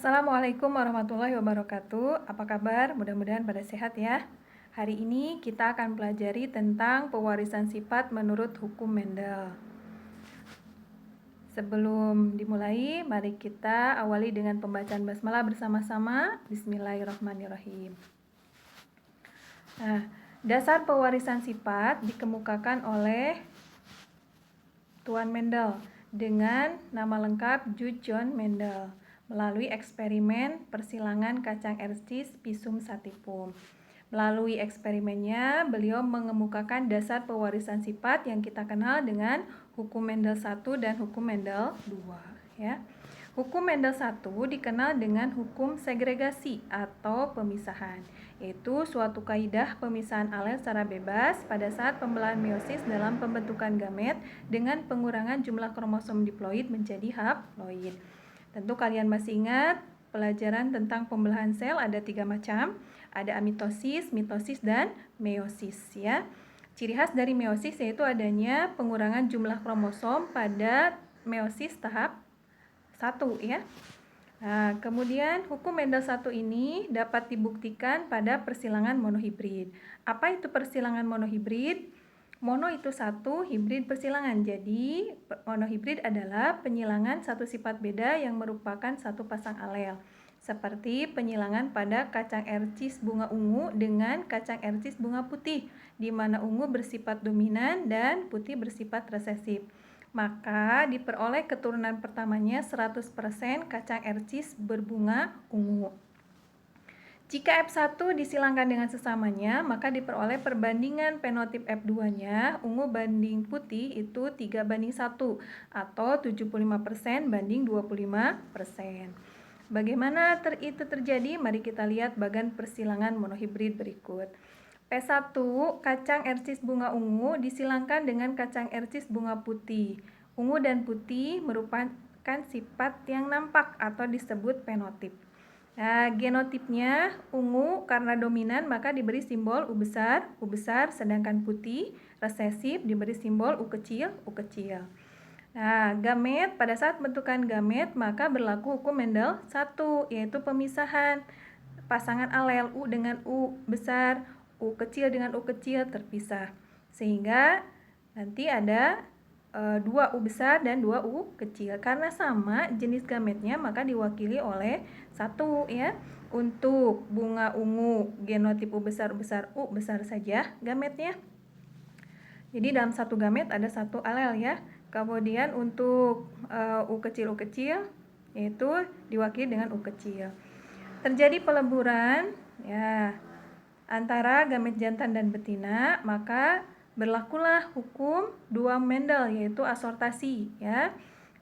Assalamualaikum warahmatullahi wabarakatuh. Apa kabar? Mudah-mudahan pada sehat ya. Hari ini kita akan pelajari tentang pewarisan sifat menurut hukum Mendel. Sebelum dimulai, mari kita awali dengan pembacaan basmalah bersama-sama. Bismillahirrahmanirrahim. Nah, dasar pewarisan sifat dikemukakan oleh Tuan Mendel dengan nama lengkap Jude John Mendel melalui eksperimen persilangan kacang ercis Pisum sativum. Melalui eksperimennya, beliau mengemukakan dasar pewarisan sifat yang kita kenal dengan hukum Mendel 1 dan hukum Mendel 2. Ya. Hukum Mendel 1 dikenal dengan hukum segregasi atau pemisahan, yaitu suatu kaidah pemisahan alel secara bebas pada saat pembelahan meiosis dalam pembentukan gamet dengan pengurangan jumlah kromosom diploid menjadi haploid. Tentu kalian masih ingat pelajaran tentang pembelahan sel ada 3 macam, ada amitosis, mitosis, dan meiosis ya. Ciri khas dari meiosis yaitu adanya pengurangan jumlah kromosom pada meiosis tahap 1 ya. Nah, kemudian hukum Mendel 1 ini dapat dibuktikan pada persilangan monohibrid. Apa itu persilangan monohibrid? Mono itu satu, hibrid persilangan. Jadi, monohibrid adalah penyilangan satu sifat beda yang merupakan satu pasang alel. Seperti penyilangan pada kacang ercis bunga ungu dengan kacang ercis bunga putih, di mana ungu bersifat dominan dan putih bersifat resesif. Maka diperoleh keturunan pertamanya 100% kacang ercis berbunga ungu. Jika F1 disilangkan dengan sesamanya, maka diperoleh perbandingan fenotip F2-nya, ungu banding putih itu 3:1 atau 75% banding 25%. Bagaimana itu terjadi? Mari kita lihat bagan persilangan monohibrid berikut. P1, kacang ercis bunga ungu disilangkan dengan kacang ercis bunga putih. Ungu dan putih merupakan sifat yang nampak atau disebut fenotip. Nah, genotipnya ungu karena dominan maka diberi simbol U besar, sedangkan putih resesif diberi simbol U kecil. Nah, gamet, pada saat bentukan gamet maka berlaku hukum Mendel 1, yaitu pemisahan pasangan alel U dengan U besar, U kecil dengan U kecil terpisah. Sehingga nanti ada 2 U besar dan 2 U kecil. Karena sama jenis gametnya maka diwakili oleh 1 ya. Untuk bunga ungu genotip U besar saja gametnya. Jadi dalam satu gamet ada satu alel ya. Kemudian untuk U kecil yaitu diwakili dengan U kecil. Terjadi peleburan ya antara gamet jantan dan betina, maka berlakulah hukum 2 Mendel yaitu asortasi ya.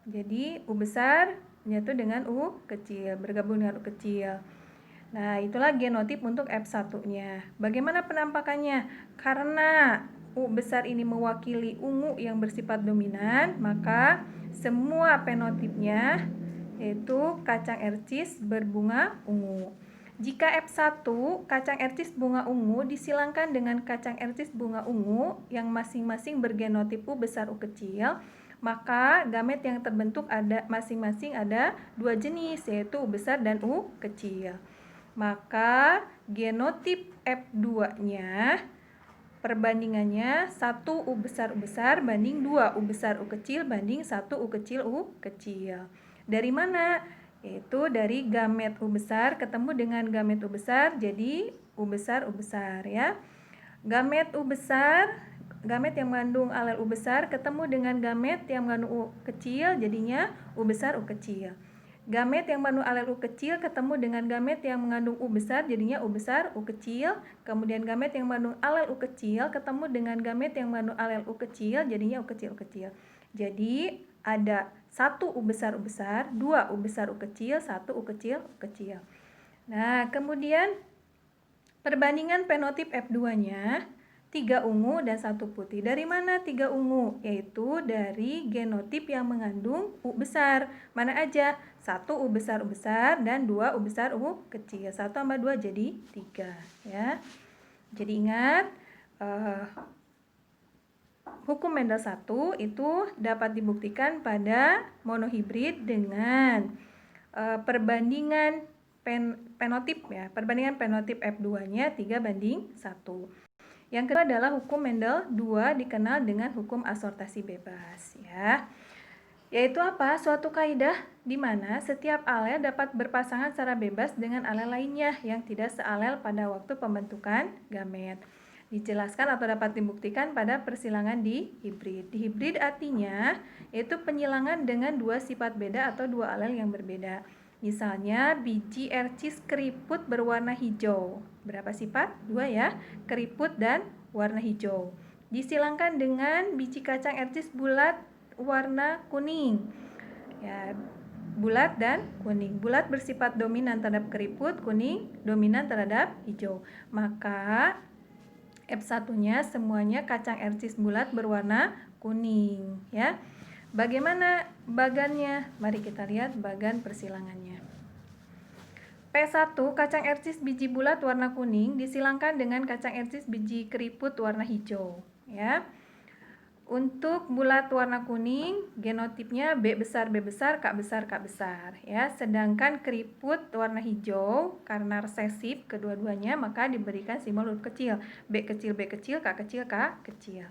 Jadi U besar menyatu dengan U kecil, bergabung dengan U kecil. Nah, itulah genotip untuk F1-nya. Bagaimana penampakannya? Karena U besar ini mewakili ungu yang bersifat dominan, maka semua fenotipnya yaitu kacang ercis berbunga ungu. Jika F1 kacang ercis bunga ungu disilangkan dengan kacang ercis bunga ungu yang masing-masing bergenotip U besar U kecil, maka gamet yang terbentuk ada masing-masing ada 2 jenis yaitu U besar dan U kecil. Maka genotip F2-nya perbandingannya 1 U besar banding 2 U besar U kecil banding 1 U kecil. Dari mana? Yaitu dari gamet U besar ketemu dengan gamet U besar jadi U besar ya. Gamet U besar, gamet yang mengandung alel U besar ketemu dengan gamet yang mengandung U kecil jadinya U besar U kecil. Gamet yang mengandung alel U kecil ketemu dengan gamet yang mengandung U besar jadinya U besar U kecil. Kemudian gamet yang mengandung alel U kecil ketemu dengan gamet yang mengandung alel U kecil jadinya U kecil. Jadi ada 1 U besar, 2 U besar U kecil, 1 U kecil. Nah, kemudian perbandingan fenotip F2-nya 3 ungu dan 1 putih. Dari mana 3 ungu? Yaitu dari genotip yang mengandung U besar. Mana aja? 1 U besar dan 2 U besar U kecil. 1 tambah 2 jadi 3 ya. Jadi ingat hukum Mendel 1 itu dapat dibuktikan pada monohibrid dengan perbandingan penotip ya, perbandingan penotip F2-nya 3:1. Yang kedua adalah hukum Mendel 2 dikenal dengan hukum asortasi bebas ya. Yaitu apa? Suatu kaidah di mana setiap alel dapat berpasangan secara bebas dengan alel lainnya yang tidak sealel pada waktu pembentukan gamet. Dijelaskan atau dapat dibuktikan pada persilangan dihibrid. Dihibrid artinya yaitu penyilangan dengan dua sifat beda atau dua alel yang berbeda. Misalnya biji ercis keriput berwarna hijau. Berapa sifat? 2 ya, keriput dan warna hijau. Disilangkan dengan biji kacang ercis bulat warna kuning. Ya, bulat dan kuning. Bulat bersifat dominan terhadap keriput, kuning dominan terhadap hijau. Maka F1-nya semuanya kacang ercis bulat berwarna kuning ya. Bagaimana bagannya? Mari kita lihat bagan persilangannya. P1 kacang ercis biji bulat warna kuning disilangkan dengan kacang ercis biji keriput warna hijau ya. Untuk bulat warna kuning, genotipnya B besar, K besar, K besar ya. Sedangkan keriput warna hijau karena resesif kedua-duanya maka diberikan simbol huruf kecil, B kecil, K kecil, K kecil.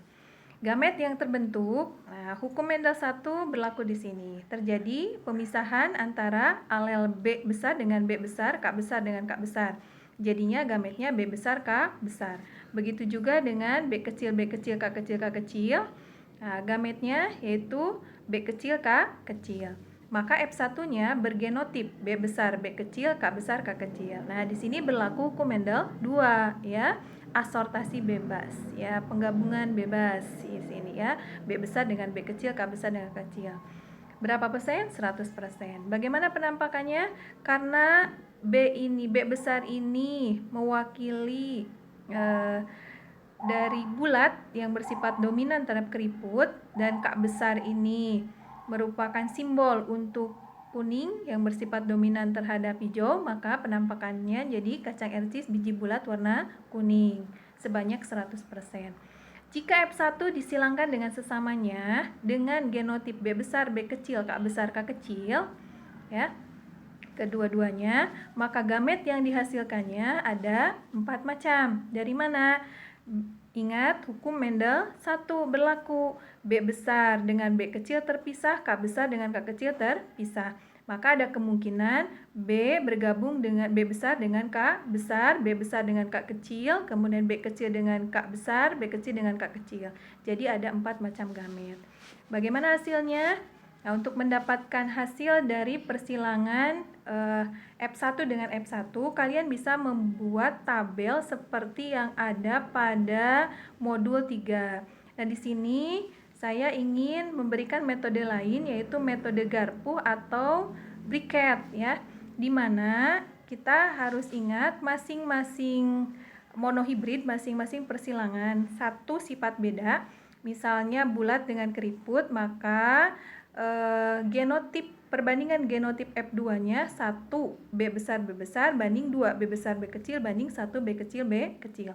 Gamet yang terbentuk, nah, hukum Mendel 1 berlaku di sini. Terjadi pemisahan antara alel B besar dengan B besar, K besar dengan K besar. Jadinya gametnya B besar, K besar. Begitu juga dengan B kecil, K kecil, K kecil. Nah, gametnya yaitu B kecil, K kecil. Maka F1-nya bergenotip B besar, B kecil, K besar, K kecil. Nah, di sini berlaku hukum Mendel 2 ya. Asortasi bebas ya, penggabungan bebas di sini ya. B besar dengan B kecil, K besar dengan K kecil. Berapa persen? 100%. Bagaimana penampakannya? Karena B besar ini mewakili dari bulat yang bersifat dominan terhadap keriput dan K besar ini merupakan simbol untuk kuning yang bersifat dominan terhadap hijau, maka penampakannya jadi kacang ercis biji bulat warna kuning sebanyak 100%. Jika F1 disilangkan dengan sesamanya dengan genotip B besar, B kecil, K besar, K kecil ya, kedua-duanya, maka gamet yang dihasilkannya ada 4 macam. Dari mana? Ingat hukum Mendel 1 berlaku, B besar dengan B kecil terpisah, K besar dengan K kecil terpisah. Maka ada kemungkinan B bergabung dengan B besar dengan K besar, B besar dengan K kecil, kemudian B kecil dengan K besar, B kecil dengan K kecil. Jadi ada 4 macam gamet. Bagaimana hasilnya? Nah, untuk mendapatkan hasil dari persilangan F1 dengan F1, kalian bisa membuat tabel seperti yang ada pada modul 3. Nah, di sini saya ingin memberikan metode lain yaitu metode Garpuh atau briquet ya. Di mana kita harus ingat masing-masing monohibrid, masing-masing persilangan satu sifat beda. Misalnya bulat dengan keriput, maka genotip perbandingan genotip F2-nya 1 B besar banding 2 B besar B kecil banding 1 B kecil B kecil.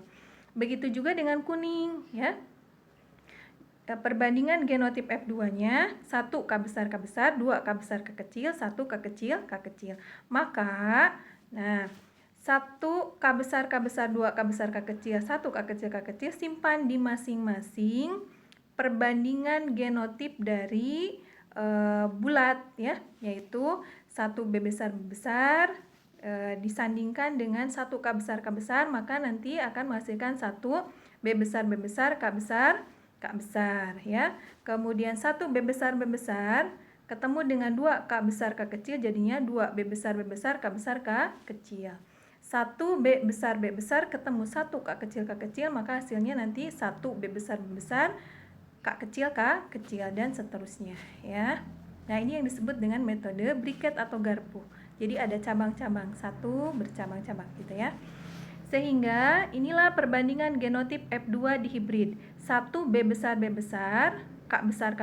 Begitu juga dengan kuning ya. Perbandingan genotip F2-nya 1 K besar, 2 K besar K kecil, 1 K kecil K kecil. Maka 1 K besar, 2 K besar K kecil, 1 K kecil K kecil simpan di masing-masing perbandingan genotip dari bulat ya, yaitu 1 B besar disandingkan dengan 1 K besar, maka nanti akan menghasilkan 1 B besar K besar ya. Kemudian 1 B besar ketemu dengan 2 K besar K kecil, jadinya 2 B besar K besar K kecil. 1 B besar ketemu 1 K kecil, maka hasilnya nanti 1 B besar K kecil dan seterusnya ya. Nah, ini yang disebut dengan metode briquet atau Garpuh. Jadi ada cabang-cabang, satu bercabang-cabang gitu ya. Sehingga inilah perbandingan genotip F2 di hibrid. 1 B besar K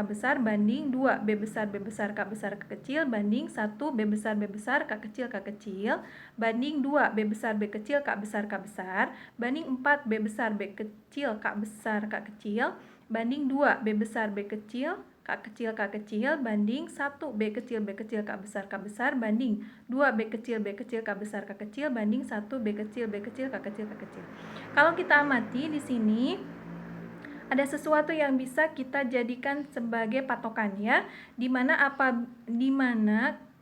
besar banding 2 B besar K kecil banding 1 B besar K kecil banding 2 B besar K besar banding 4 B besar K kecil banding 2 B besar B kecil K kecil banding 1 B kecil K besar banding 2 B kecil K besar K kecil banding 1 B kecil K kecil. Kalau kita amati di sini ada sesuatu yang bisa kita jadikan sebagai patokan ya, dimana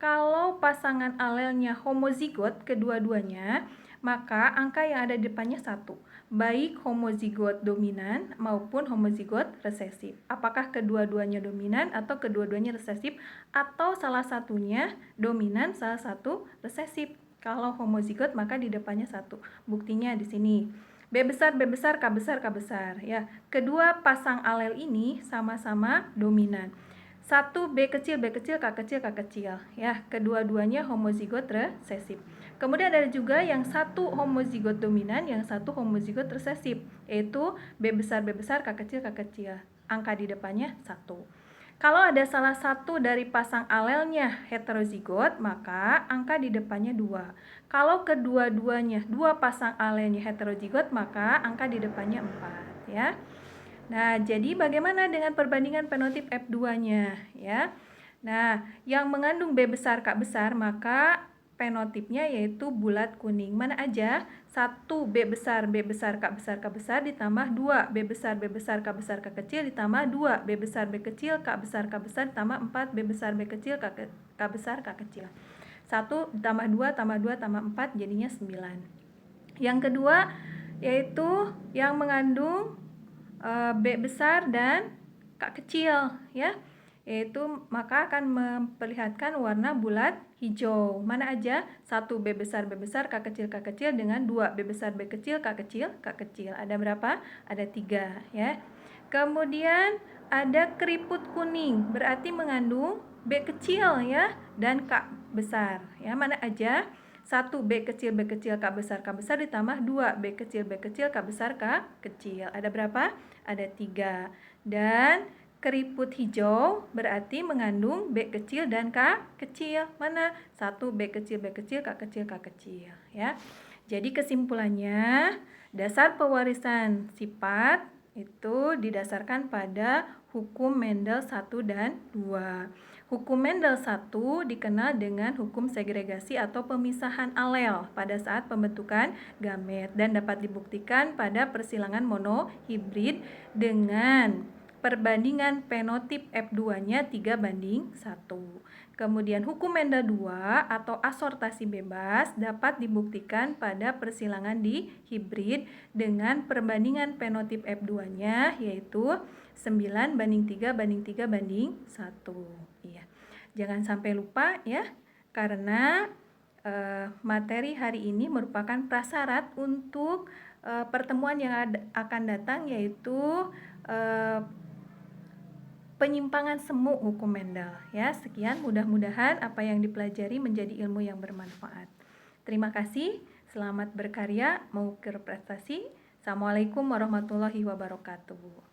kalau pasangan alelnya homozigot kedua-duanya, maka angka yang ada di depannya 1, baik homozigot dominan maupun homozigot resesif. Apakah kedua-duanya dominan atau kedua-duanya resesif, atau salah satunya dominan, salah satu resesif. Kalau homozigot maka di depannya 1. Buktinya di sini. B besar, K besar ya. Kedua pasang alel ini sama-sama dominan. 1 B kecil K kecil ya. Kedua-duanya homozigot resesif. Kemudian ada juga yang satu homozigot dominan, yang satu homozigot resesif, yaitu B besar K kecil. Angka di depannya 1. Kalau ada salah satu dari pasang alelnya heterozigot, maka angka di depannya 2. Kalau kedua-duanya dua pasang alelnya heterozigot, maka angka di depannya 4 ya. Nah, jadi bagaimana dengan perbandingan fenotip F2-nya ya? Nah, yang mengandung B besar K besar, maka fenotipnya yaitu bulat kuning. Mana aja? 1 B besar K besar ditambah 2 B besar K besar K kecil ditambah 2 B besar B kecil K besar ditambah 4 B besar B kecil K besar K kecil. 1 tambah 2 tambah 4 jadinya 9. Yang kedua yaitu yang mengandung B besar dan K kecil ya. Yaitu maka akan memperlihatkan warna bulat hijau. Mana aja? 1 B besar K kecil dengan 2 B besar B kecil K kecil. Ada berapa? Ada 3 ya. Kemudian ada keriput kuning, berarti mengandung B kecil ya dan K besar ya. Mana aja? 1 B kecil K besar ditambah 2 B kecil K besar K kecil. Ada berapa? Ada 3. Dan keriput hijau berarti mengandung B kecil dan K kecil. Mana? 1 B kecil K kecil ya. Jadi kesimpulannya, dasar pewarisan sifat itu didasarkan pada hukum Mendel 1 dan 2. Hukum Mendel 1 dikenal dengan hukum segregasi atau pemisahan alel pada saat pembentukan gamet dan dapat dibuktikan pada persilangan monohibrid dengan perbandingan fenotip F2-nya 3:1. Kemudian hukum Mendel 2 atau asortasi bebas dapat dibuktikan pada persilangan dihibrid dengan perbandingan fenotip F2-nya yaitu 9:3:3:1. Iya. Jangan sampai lupa ya, karena materi hari ini merupakan prasyarat untuk pertemuan yang akan datang, yaitu penyimpangan semu hukum Mendel ya. Sekian, mudah-mudahan apa yang dipelajari menjadi ilmu yang bermanfaat. Terima kasih, selamat berkarya, mau berprestasi. Assalamualaikum warahmatullahi wabarakatuh.